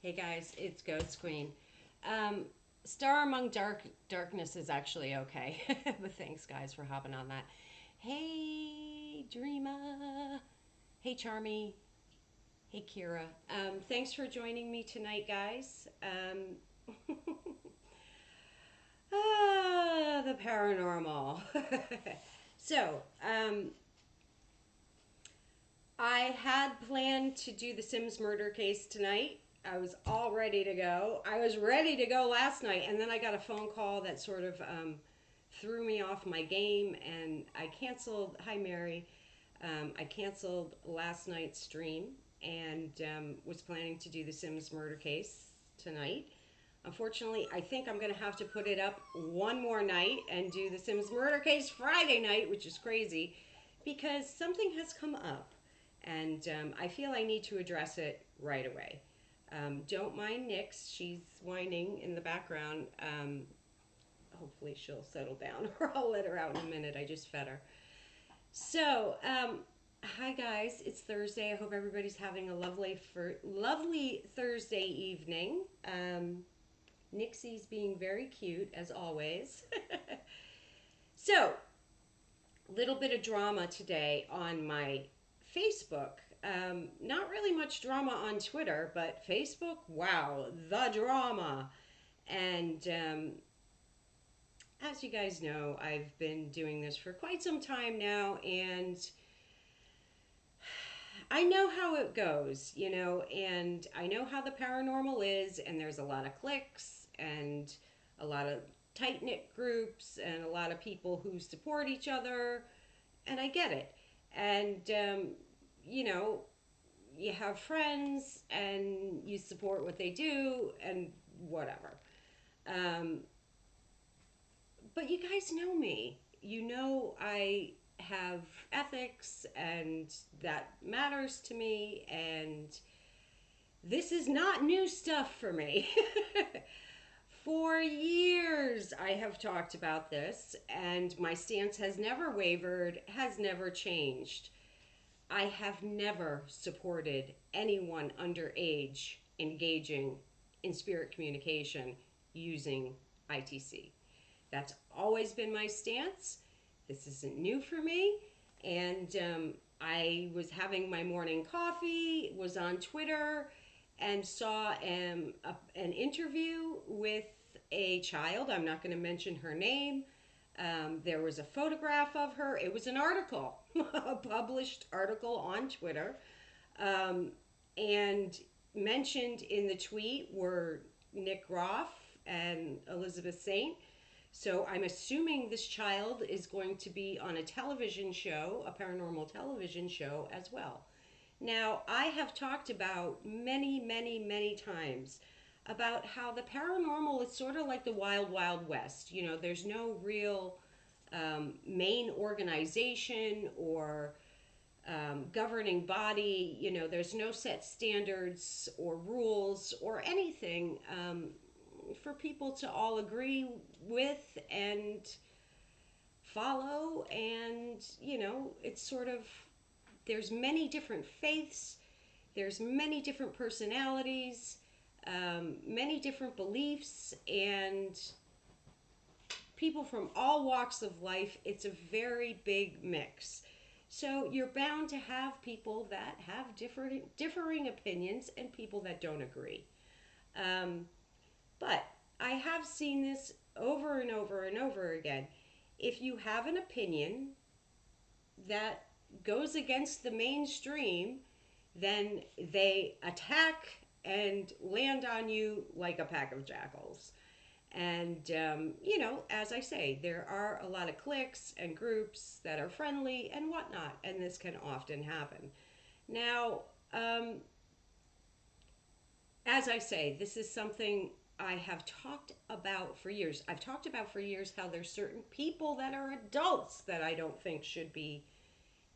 Hey guys, it's Ghost Queen. Um, Star Among Darkness is actually okay, but thanks guys for hopping on that. Hey Dreama, hey Charmy, hey Kira. Thanks for joining me tonight, guys. The paranormal. so, I had planned to do the Sims murder case tonight. I was all ready to go. I was ready to go last night, and then I got a phone call that sort of threw me off my game, and I canceled. Hi, Mary. I canceled last night's stream and was planning to do the Sims murder case tonight. Unfortunately, I think I'm going to have to put it up one more night and do the Sims murder case Friday night, which is crazy because something has come up and I feel I need to address it right away. Don't mind Nyx, she's whining in the background. Hopefully she'll settle down or I'll let her out in a minute. I just fed her. So, hi guys, it's Thursday. I hope everybody's having a lovely Thursday evening. Nixie's being very cute as always. So, little bit of drama today on my Facebook. Not really much drama on Twitter, but Facebook, wow, the drama. And as you guys know, I've been doing this for quite some time now, and I know how it goes, and I know how the paranormal is, and there's a lot of cliques and a lot of tight knit groups and a lot of people who support each other, and I get it. And, you know, you have friends and you support what they do and whatever. Um, but you guys know me. You know I have ethics and that matters to me, and this is not new stuff for me. For years I have talked about this, and my stance has never wavered, has never changed. I have never supported anyone underage engaging in spirit communication using ITC. That's always been my stance. This isn't new for me. And I was having my morning coffee, was on Twitter, and saw an interview with a child. I'm not going to mention her name. There was a photograph of her. It was an article, a published article on Twitter. Um, and mentioned in the tweet were Nick Groff and Elizabeth Saint. So I'm assuming this child is going to be on a television show, a paranormal television show as well. Now, I have talked about many times about how the paranormal is sort of like the wild, wild west. There's no real main organization or governing body. There's no set standards or rules or anything for people to all agree with and follow. And, it's sort of, there's many different faiths, there's many different personalities, many different beliefs, and people from all walks of life. It's a very big mix. So you're bound to have people that have differing opinions and people that don't agree. But I have seen this over and over and over again. If you have an opinion that goes against the mainstream, then they attack and land on you like a pack of jackals. And, as I say, there are a lot of cliques and groups that are friendly and whatnot, and this can often happen. Now, as I say, this is something I have talked about for years. I've talked about for years how there's certain people that are adults that I don't think should be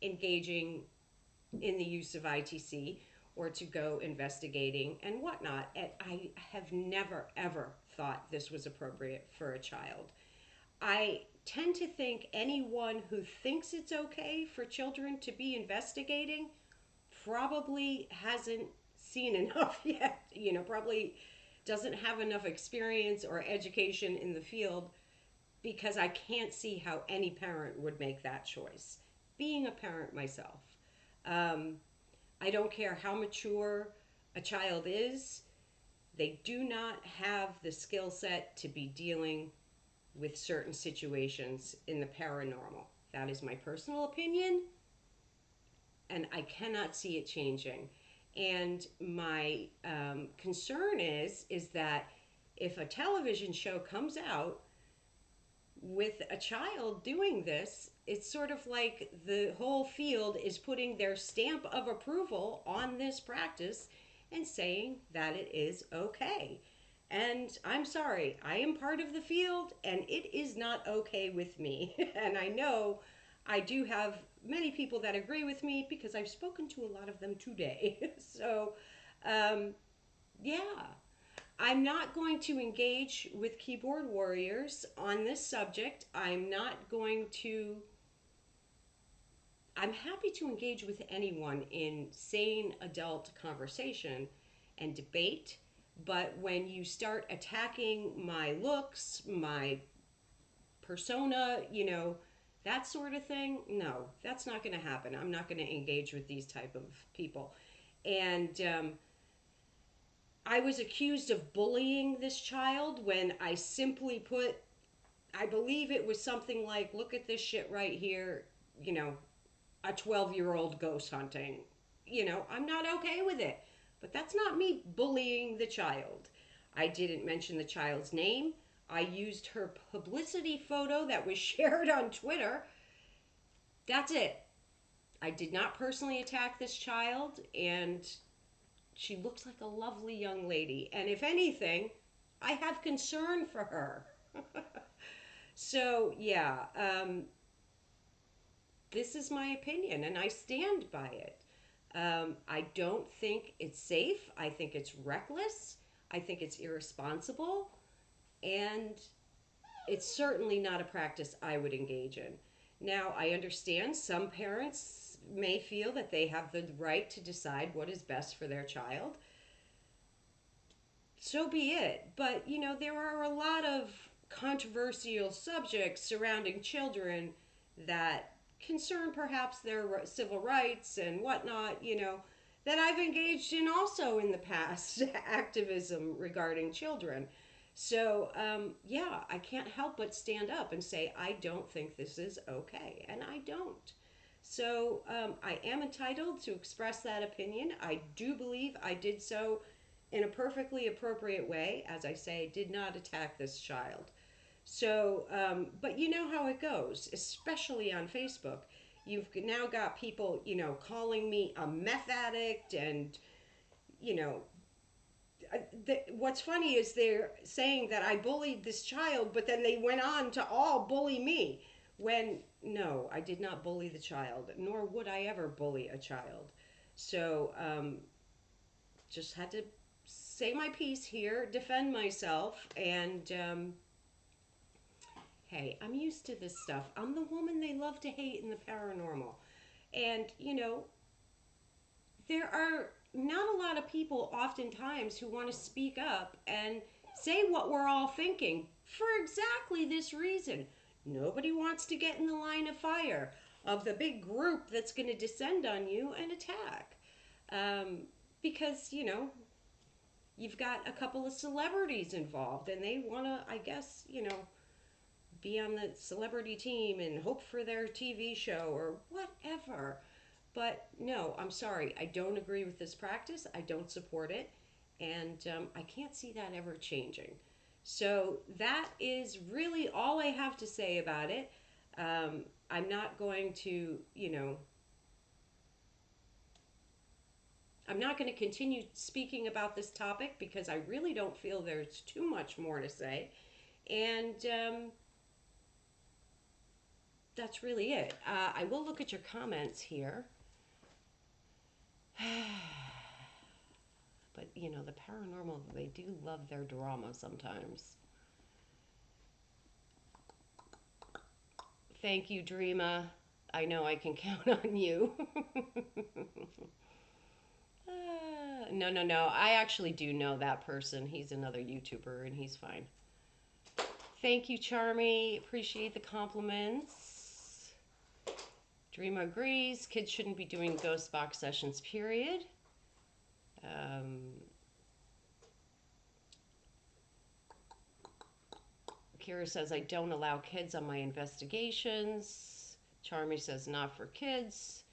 engaging in the use of ITC or to go investigating and whatnot. And I have never, ever thought this was appropriate for a child. I tend to think anyone who thinks it's okay for children to be investigating probably hasn't seen enough yet probably doesn't have enough experience or education in the field, because I can't see how any parent would make that choice. Being a parent myself, um, I don't care how mature a child is, they do not have the skill set to be dealing with certain situations in the paranormal. That is my personal opinion, and I cannot see it changing. And my concern is that if a television show comes out with a child doing this, it's sort of like the whole field is putting their stamp of approval on this practice and saying that it is okay. And I'm sorry, I am part of the field and it is not okay with me. And I know I do have many people that agree with me because I've spoken to a lot of them today. So, um, yeah, I'm not going to engage with keyboard warriors on this subject. I'm happy to engage with anyone in sane adult conversation and debate, but when you start attacking my looks, my persona, that sort of thing, no, that's not going to happen. I'm not going to engage with these type of people. And I was accused of bullying this child when I simply put, I believe it was something like, look at this shit right here, you know, a 12-year-old ghost hunting. I'm not okay with it. But that's not me bullying the child. I didn't mention the child's name. I used her publicity photo that was shared on Twitter. That's it. I did not personally attack this child, and she looks like a lovely young lady. And if anything, I have concern for her. So, yeah, this is my opinion, and I stand by it. I don't think it's safe. I think it's reckless. I think it's irresponsible. And it's certainly not a practice I would engage in. Now, I understand some parents may feel that they have the right to decide what is best for their child. So be it. But, there are a lot of controversial subjects surrounding children that concern perhaps their civil rights and whatnot, that I've engaged in also in the past, activism regarding children. So, yeah, I can't help but stand up and say, I don't think this is okay. And I don't. So, I am entitled to express that opinion. I do believe I did so in a perfectly appropriate way. As I say, did not attack this child. So, but you know how it goes, especially on Facebook. You've now got people, calling me a meth addict, and, you know, what's funny is they're saying that I bullied this child, but then they went on to all bully me. When, no, I did not bully the child, nor would I ever bully a child. So, just had to say my piece here, defend myself, and hey, I'm used to this stuff. I'm the woman they love to hate in the paranormal. And, there are not a lot of people oftentimes who want to speak up and say what we're all thinking for exactly this reason. Nobody wants to get in the line of fire of the big group that's going to descend on you and attack. Um, because, you've got a couple of celebrities involved and they want to, I guess, be on the celebrity team and hope for their TV show or whatever. But no, I'm sorry. I don't agree with this practice. I don't support it. And I can't see that ever changing. So that is really all I have to say about it. I'm not going to, I'm not going to continue speaking about this topic because I really don't feel there's too much more to say. And that's really it. I will look at your comments here. But, the paranormal, they do love their drama sometimes. Thank you, Dreama. I know I can count on you. No, no, no. I actually do know that person. He's another YouTuber and he's fine. Thank you, Charmy. Appreciate the compliments. Dream agrees. Kids shouldn't be doing ghost box sessions, period. Um, Kira says, I don't allow kids on my investigations. Charmy says, not for kids.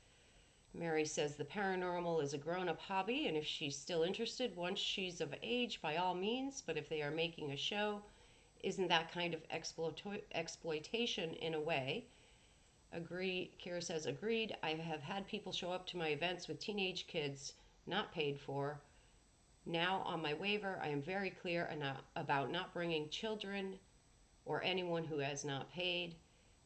Mary says, the paranormal is a grown up hobby, and if she's still interested once she's of age, by all means. But if they are making a show, isn't that kind of exploitation in a way? Agree. Kira says, agreed. I have had people show up to my events with teenage kids not paid for. Now, on my waiver, I am very clear about not bringing children or anyone who has not paid.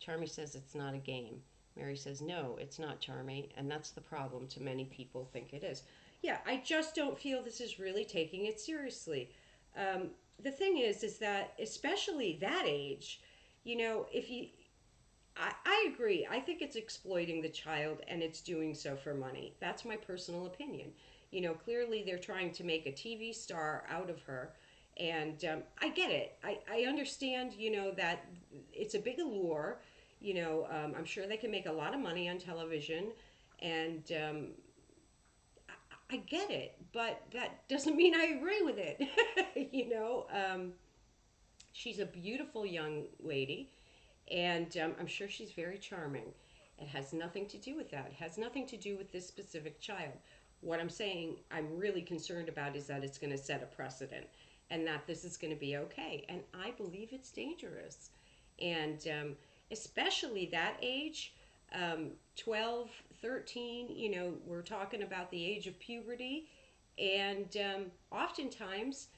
Charmy says it's not a game. Mary says, no, it's not, Charmy, and that's the problem. To many people think it is. Yeah, I just don't feel this is really taking it seriously. Um, the thing is that especially that age, if you, I agree. I think it's exploiting the child and it's doing so for money. That's my personal opinion. Clearly they're trying to make a TV star out of her. And I get it. I understand, that it's a big allure. I'm sure they can make a lot of money on television. And I get it. But that doesn't mean I agree with it. She's a beautiful young lady and I'm sure she's very charming. It has nothing to do with that. It has nothing to do with this specific child. What I'm saying I'm really concerned about is that it's going to set a precedent and that this is going to be okay. And I believe it's dangerous. And especially that age, 12, 13, we're talking about the age of puberty. And oftentimes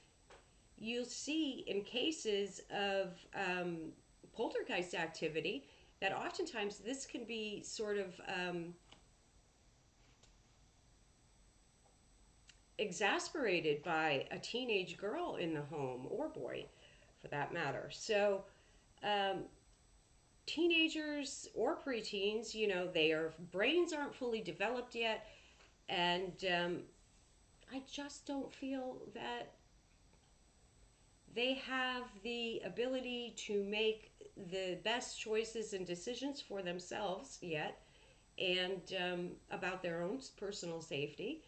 you'll see in cases of poltergeist activity that oftentimes this can be sort of exasperated by a teenage girl in the home or boy for that matter. So, um, teenagers or preteens, their brains aren't fully developed yet, and I just don't feel that they have the ability to make the best choices and decisions for themselves yet and about their own personal safety.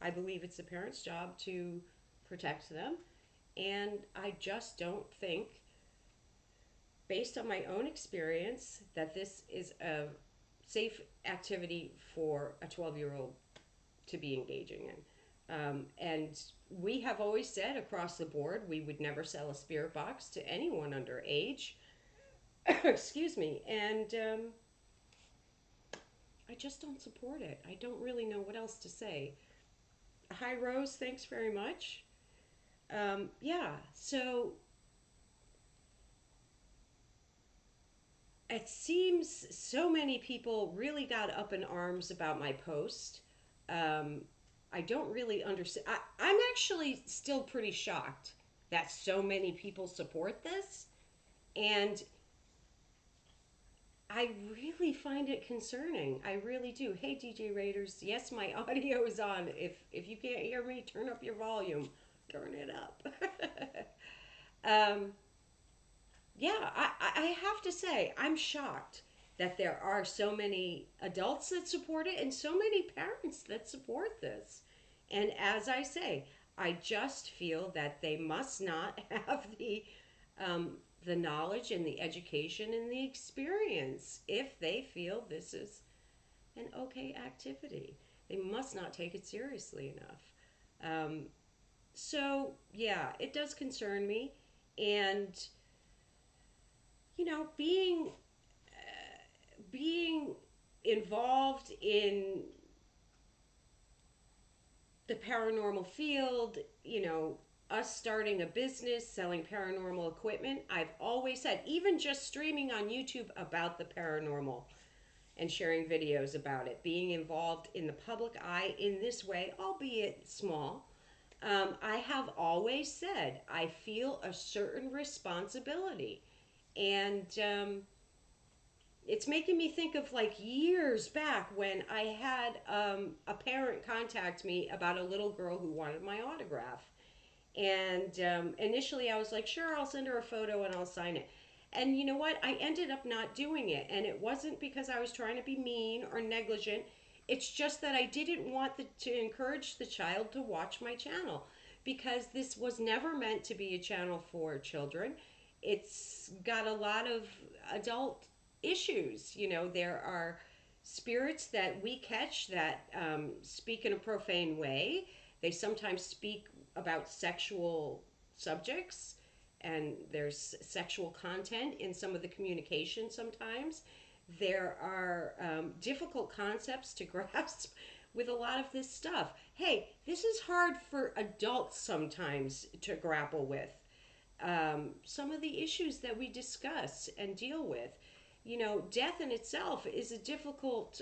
I believe it's the parents' job to protect them. And I just don't think, based on my own experience, that this is a safe activity for a 12-year-old to be engaging in. And we have always said across the board we would never sell a spirit box to anyone under age. Excuse me. And I just don't support it. I don't really know what else to say. Hi, Rose. Thanks very much. Yeah, so it seems so many people really got up in arms about my post. Um, I don't really understand. I'm actually still pretty shocked that so many people support this. And I really find it concerning. I really do. Hey, DJ Raiders. Yes, my audio is on. If you can't hear me, turn up your volume. Turn it up. um, yeah, I have to say, I'm shocked that there are so many adults that support it and so many parents that support this. And as I say, I just feel that they must not have the knowledge and the education and the experience if they feel this is an okay activity. They must not take it seriously enough. So, yeah, it does concern me. And being involved in the paranormal field, us starting a business selling paranormal equipment, I've always said, even just streaming on YouTube about the paranormal and sharing videos about it, being involved in the public eye in this way, albeit small, I have always said I feel a certain responsibility. And It's making me think of like years back when I had a parent contact me about a little girl who wanted my autograph. And initially I was like, sure, I'll send her a photo and I'll sign it. And you know what? I ended up not doing it. And it wasn't because I was trying to be mean or negligent. It's just that I didn't want to encourage the child to watch my channel because this was never meant to be a channel for children. It's got a lot of adult issues. You know, there are spirits that we catch that speak in a profane way. They sometimes speak about sexual subjects, and there's sexual content in some of the communication sometimes. There are difficult concepts to grasp with a lot of this stuff. Hey, this is hard for adults sometimes to grapple with. Some of the issues that we discuss and deal with. You know, death in itself is a difficult,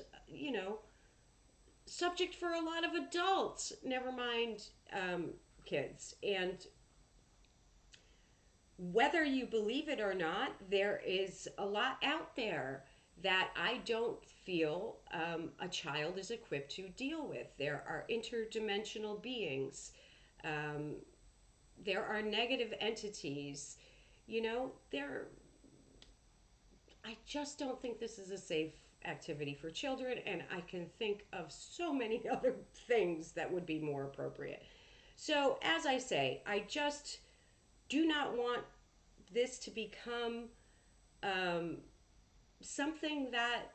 subject for a lot of adults, never mind kids. And whether you believe it or not, there is a lot out there that I don't feel a child is equipped to deal with. There are interdimensional beings, um, there are negative entities. I just don't think this is a safe activity for children, and I can think of so many other things that would be more appropriate. So, as I say, I just do not want this to become um, something that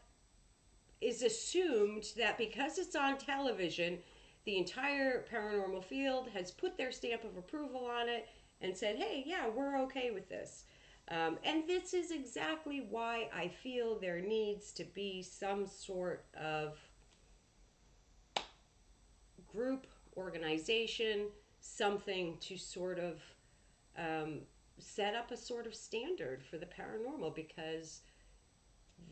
is assumed that because it's on television, the entire paranormal field has put their stamp of approval on it and said, hey, yeah, we're okay with this. And this is exactly why I feel there needs to be some sort of group, organization, something to sort of um, set up a sort of standard for the paranormal, because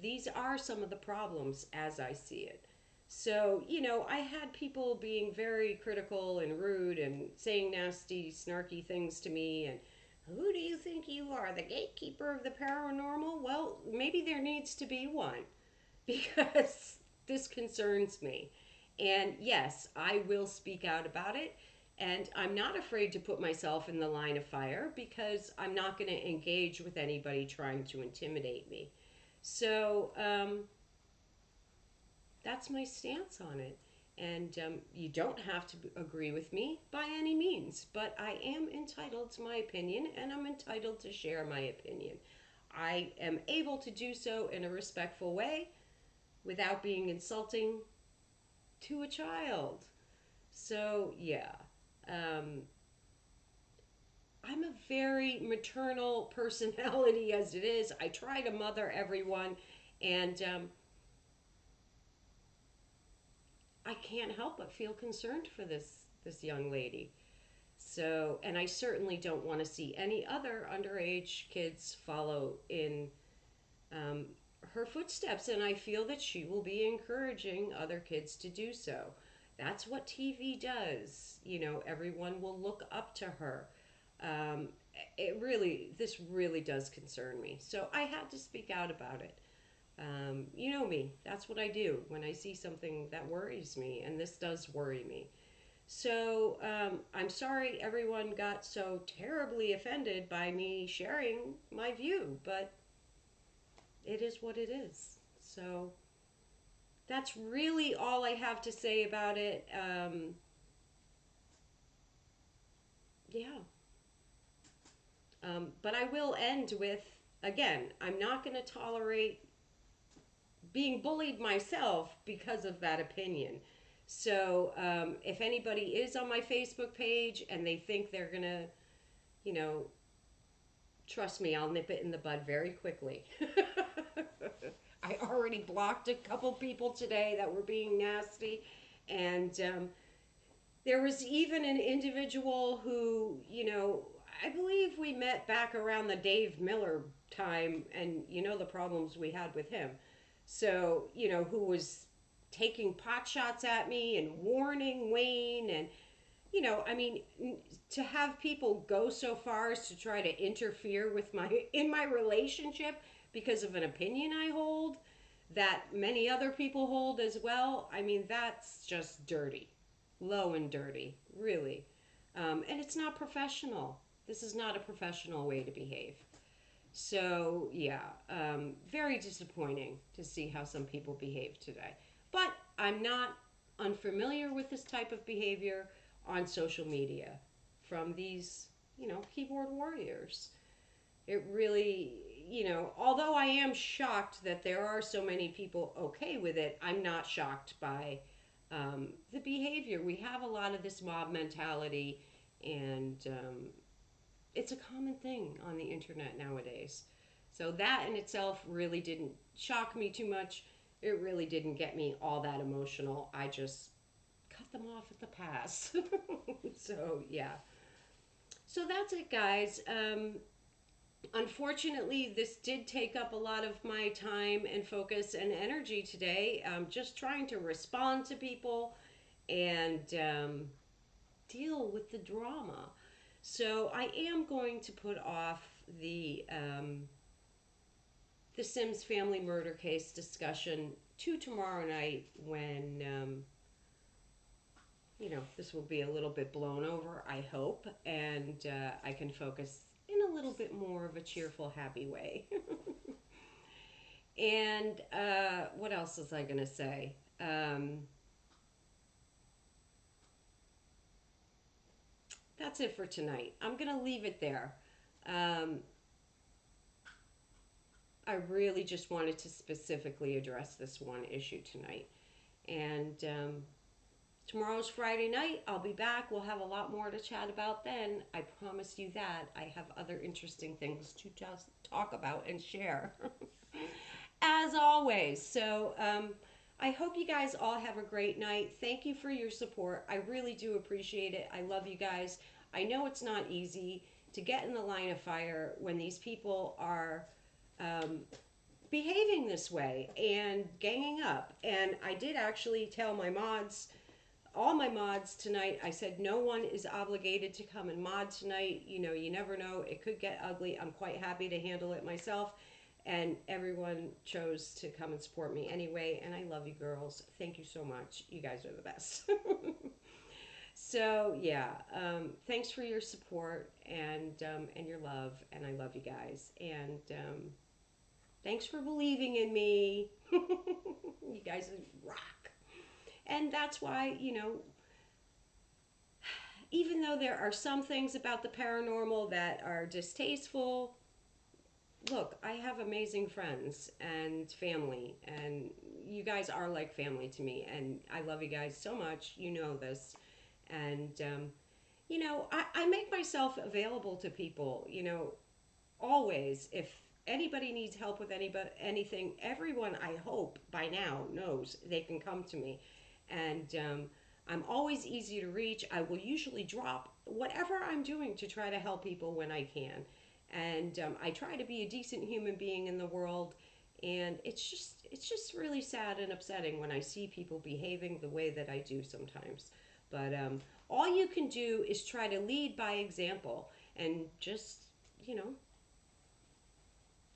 these are some of the problems as I see it. So, I had people being very critical and rude and saying nasty, snarky things to me. And who do you think you are, the gatekeeper of the paranormal? Well, maybe there needs to be one because this concerns me. And yes, I will speak out about it. And I'm not afraid to put myself in the line of fire because I'm not going to engage with anybody trying to intimidate me. So that's my stance on it. And you don't have to agree with me by any means, but I am entitled to my opinion and I'm entitled to share my opinion. I am able to do so in a respectful way without being insulting to a child. So, yeah. Um, I'm a very maternal personality as it is. I try to mother everyone, and I can't help but feel concerned for this young lady. So, and I certainly don't want to see any other underage kids follow in um, her footsteps, and I feel that she will be encouraging other kids to do so. That's what TV does. Everyone will look up to her. Um, this really does concern me. So I had to speak out about it. You know me, that's what I do when I see something that worries me, and this does worry me. So I'm sorry everyone got so terribly offended by me sharing my view, but it is what it is. So that's really all I have to say about it. Yeah. But I will end with, again, I'm not going to tolerate being bullied myself because of that opinion. So if anybody is on my Facebook page and they think they're going to, you know, trust me, I'll nip it in the bud very quickly. I already blocked a couple people today that were being nasty. And there was even an individual who, I believe we met back around the Dave Miller time, and the problems we had with him. So, who was taking pot shots at me and warning Wayne. And, I mean, to have people go so far as to try to interfere with in my relationship because of an opinion I hold that many other people hold as well, I mean, that's just dirty, low and dirty, really. And it's not professional. This is not a professional way to behave. So, yeah, very disappointing to see how some people behave today. But I'm not unfamiliar with this type of behavior on social media from these, keyboard warriors. It really, although I am shocked that there are so many people okay with it, I'm not shocked by the behavior. We have a lot of this mob mentality, and it's a common thing on the internet nowadays. So that in itself really didn't shock me too much. It really didn't get me all that emotional. I just cut them off at the pass. So, yeah. So that's it, guys. Unfortunately, this did take up a lot of my time and focus and energy today. Just trying to respond to people and deal with the drama. So I am going to put off the Sims family murder case discussion to tomorrow night when this will be a little bit blown over, I hope, and I can focus in a little bit more of a cheerful, happy way. And what else was I going to say? That's it for tonight. I'm going to leave it there. Um, I really just wanted to specifically address this one issue tonight. And tomorrow's Friday night. I'll be back. We'll have a lot more to chat about then. I promise you that. I have other interesting things to just talk about and share. As always. So, I hope you guys all have a great night. Thank you for your support. I really do appreciate it. I love you guys. I know it's not easy to get in the line of fire when these people are um, behaving this way and ganging up. And I did actually tell my mods, all my mods tonight, I said no one is obligated to come and mod tonight. You never know. It could get ugly. I'm quite happy to handle it myself. And everyone chose to come and support me anyway. And I love you girls. Thank you so much. You guys are the best. So, yeah, thanks for your support and your love. And I love you guys. And thanks for believing in me. You guys rock. And that's why, even though there are some things about the paranormal that are distasteful, look, I have amazing friends and family, and you guys are like family to me, and I love you guys so much. You know this. And, I make myself available to people, always. If anybody needs help with anything, everyone, I hope, by now knows they can come to me. And I'm always easy to reach. I will usually drop whatever I'm doing to try to help people when I can. And I try to be a decent human being in the world. And it's just really sad and upsetting when I see people behaving the way that I do sometimes. But all you can do is try to lead by example and just,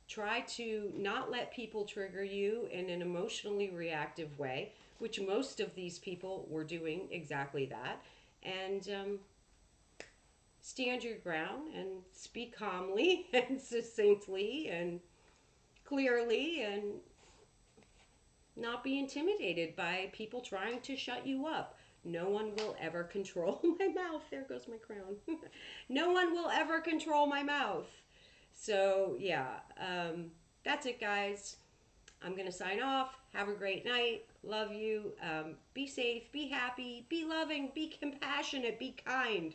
try to not let people trigger you in an emotionally reactive way, which most of these people were doing exactly that. And stand your ground and speak calmly and succinctly and clearly, and not be intimidated by people trying to shut you up. No one will ever control my mouth. There goes my crown. No one will ever control my mouth. So, yeah, that's it, guys. I'm going to sign off. Have a great night. Love you. Be safe. Be happy. Be loving. Be compassionate. Be kind.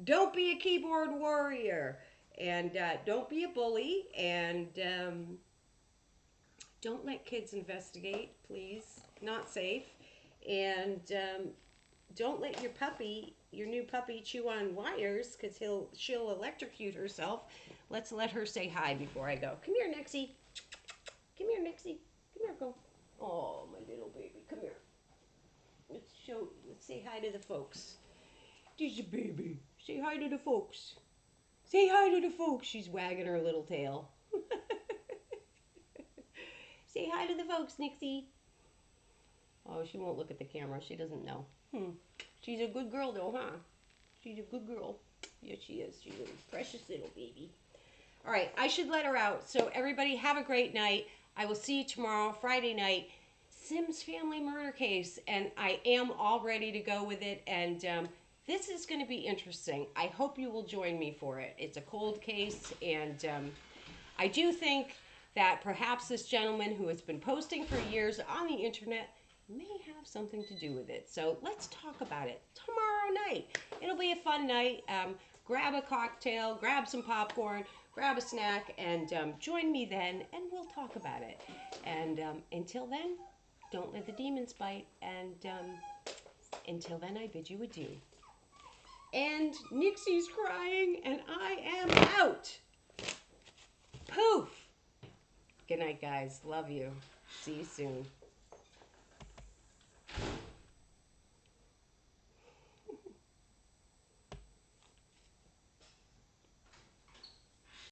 Don't be a keyboard warrior. And don't be a bully. And don't let kids investigate, please. Not safe. And don't let your new puppy, chew on wires, because she'll electrocute herself. Let's let her say hi before I go. Come here, Nexie. Come here, Nexie. Come here, go. Oh, my little baby. Come here. Let's say hi to the folks. There's a baby. Say hi to the folks. Say hi to the folks. She's wagging her little tail. to the folks, Nixie. Oh, she won't look at the camera. She doesn't know. She's a good girl, though, huh? She's a good girl. Yes, she is. She's a precious little baby. All right, I should let her out. So everybody have a great night. I will see you tomorrow, Friday night. Sims family murder case, and I am all ready to go with it. And this is going to be interesting. I hope you will join me for it. It's a cold case, and I do think that perhaps this gentleman who has been posting for years on the internet may have something to do with it. So let's talk about it tomorrow night. It'll be a fun night. Grab a cocktail, grab some popcorn, grab a snack, and join me then, and we'll talk about it. And until then, don't let the demons bite. And until then, I bid you adieu. And Nixie's crying, and I am out. Poof. Good night, guys. Love you. See you soon.